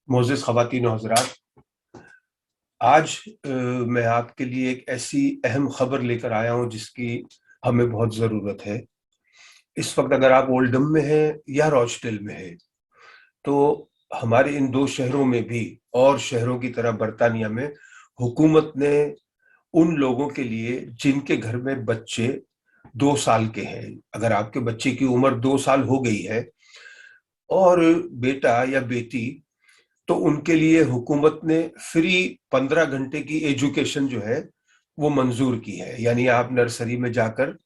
मोअज़्ज़ज़ ख़वातीन व हज़रात, आज मैं आपके लिए एक ऐसी अहम खबर लेकर आया हूँ जिसकी हमें बहुत ज़रूरत है। इस वक्त अगर आप ओल्डम में हैं या रॉचडेल में हैं, तो हमारे इन दो शहरों में भी और शहरों की तरह बरतानिया में हुकूमत ने उन लोगों के लिए जिनके घर में बच्चे 2 साल के हैं, अगर आपके बच्चे की उम्र 2 साल हो गई है और बेटा या बेटी, तो उनके लिए हुकूमत ने फ्री 15 घंटे की एजुकेशन जो है वो मंजूर की है। यानी आप नर्सरी में जाकर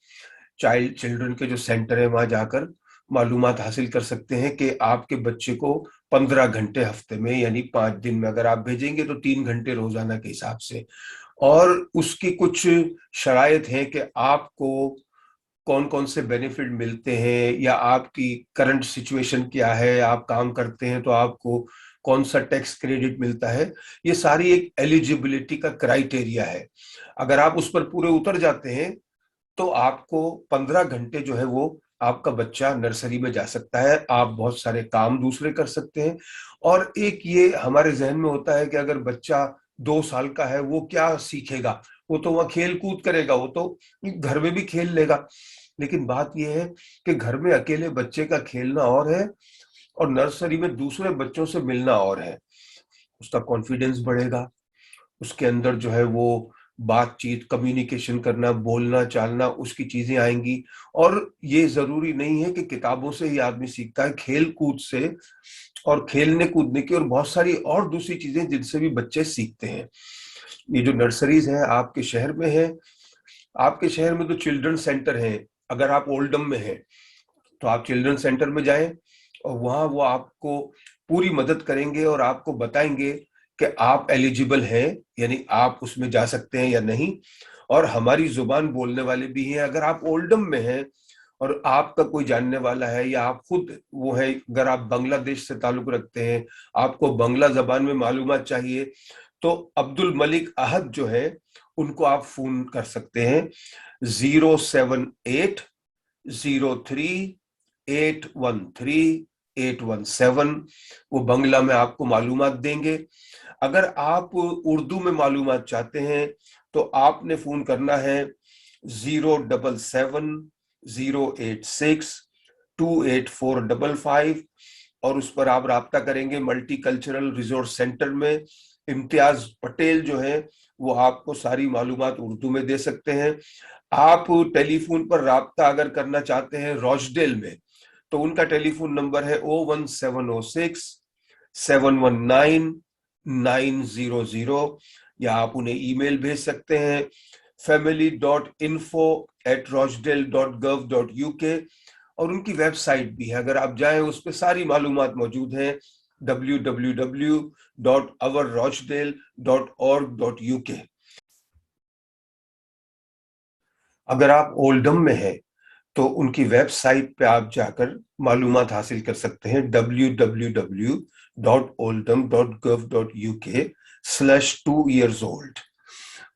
चिल्ड्रन के जो सेंटर है वहां जाकर मालूमात हासिल कर सकते हैं कि आपके बच्चे को 15 घंटे हफ्ते में यानी 5 दिन में अगर आप भेजेंगे तो 3 घंटे रोजाना के हिसाब से, और उसकी कुछ शराइत हैं कि आपको कौन कौन से बेनिफिट मिलते हैं या आपकी करंट सिचुएशन क्या है, आप काम करते हैं तो आपको कौन सा टैक्स क्रेडिट मिलता है। ये सारी एक एलिजिबिलिटी का क्राइटेरिया है। अगर आप उस पर पूरे उतर जाते हैं तो आपको 15 घंटे जो है वो आपका बच्चा नर्सरी में जा सकता है, आप बहुत सारे काम दूसरे कर सकते हैं। और एक ये हमारे जहन में होता है कि अगर बच्चा 2 साल का है वो क्या सीखेगा, वो तो वह खेल कूद करेगा, वो तो घर में भी खेल लेगा। लेकिन बात यह है कि घर में अकेले बच्चे का खेलना और है और नर्सरी में दूसरे बच्चों से मिलना और है। उसका कॉन्फिडेंस बढ़ेगा, उसके अंदर जो है वो बातचीत, कम्युनिकेशन करना, बोलना चालना, उसकी चीजें आएंगी। और ये जरूरी नहीं है कि किताबों से ही आदमी सीखता है, खेल कूद से और खेलने कूदने की और बहुत सारी और दूसरी चीजें जिनसे भी बच्चे सीखते हैं। ये जो नर्सरीज हैं आपके शहर में है, आपके शहर में तो चिल्ड्रन सेंटर हैं। अगर आप ओल्डम में हैं तो आप चिल्ड्रन सेंटर में जाएं और वहां वो आपको पूरी मदद करेंगे और आपको बताएंगे कि आप एलिजिबल हैं, यानी आप उसमें जा सकते हैं या नहीं। और हमारी जुबान बोलने वाले भी हैं। अगर आप ओल्डम में हैं और आपका कोई जानने वाला है या आप खुद वो है, अगर आप बांग्लादेश से ताल्लुक रखते हैं, आपको बांग्ला जबान में मालूमात चाहिए, तो अब्दुल मलिक अहद जो है उनको आप फोन कर सकते हैं 07803813817। वो बांग्ला में आपको मालूमात देंगे। अगर आप उर्दू में मालूमात चाहते हैं तो आपने फोन करना है 077-086-28455 और उस पर आप राब्ता करेंगे मल्टी कल्चरल रिसोर्स सेंटर में। इम्तियाज पटेल जो है वो आपको सारी मालूमात उर्दू में दे सकते हैं। आप टेलीफोन पर राब्ता अगर करना चाहते हैं रॉचडेल में, तो उनका टेलीफोन नंबर है 01706-719-900, या आप उन्हें ईमेल भेज सकते हैं family.info@rochdale.gov.uk। और उनकी वेबसाइट भी है, अगर आप जाएं उस पर सारी मालूमात मौजूद हैं www.ourrochdale.org.uk। अगर आप ओल्डम में हैं तो उनकी वेबसाइट पे आप जाकर मालूमात हासिल कर सकते हैं www.oldham.gov.uk/2 years old।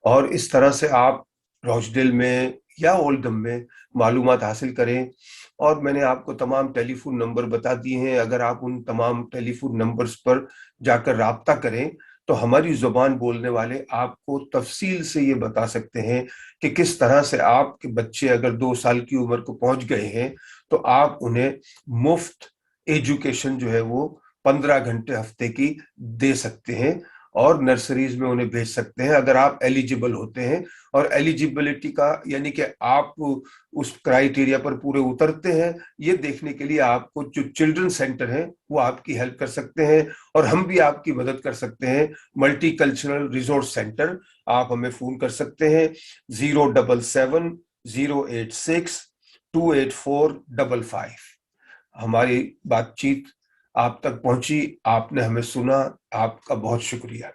और इस तरह से आप रॉचडेल में या ओल्डम में मालूमात हासिल करें। और मैंने आपको तमाम टेलीफोन नंबर बता दिए हैं। अगर आप उन तमाम टेलीफोन नंबर्स पर जाकर राब्ता करें तो हमारी जुबान बोलने वाले आपको तफसील से ये बता सकते हैं कि किस तरह से आपके बच्चे अगर 2 साल की उम्र को पहुंच गए हैं तो आप उन्हें मुफ्त एजुकेशन जो है वो 15 घंटे हफ्ते की दे सकते हैं और नर्सरीज में उन्हें भेज सकते हैं अगर आप एलिजिबल होते हैं। और एलिजिबिलिटी का यानी कि आप उस क्राइटेरिया पर पूरे उतरते हैं, ये देखने के लिए आपको जो चिल्ड्रन सेंटर है वो आपकी हेल्प कर सकते हैं और हम भी आपकी मदद कर सकते हैं। मल्टी कल्चरल रिसोर्स सेंटर, आप हमें फोन कर सकते हैं 077-086-28455। हमारी बातचीत आप तक पहुंची, आपने हमें सुना, आपका बहुत शुक्रिया।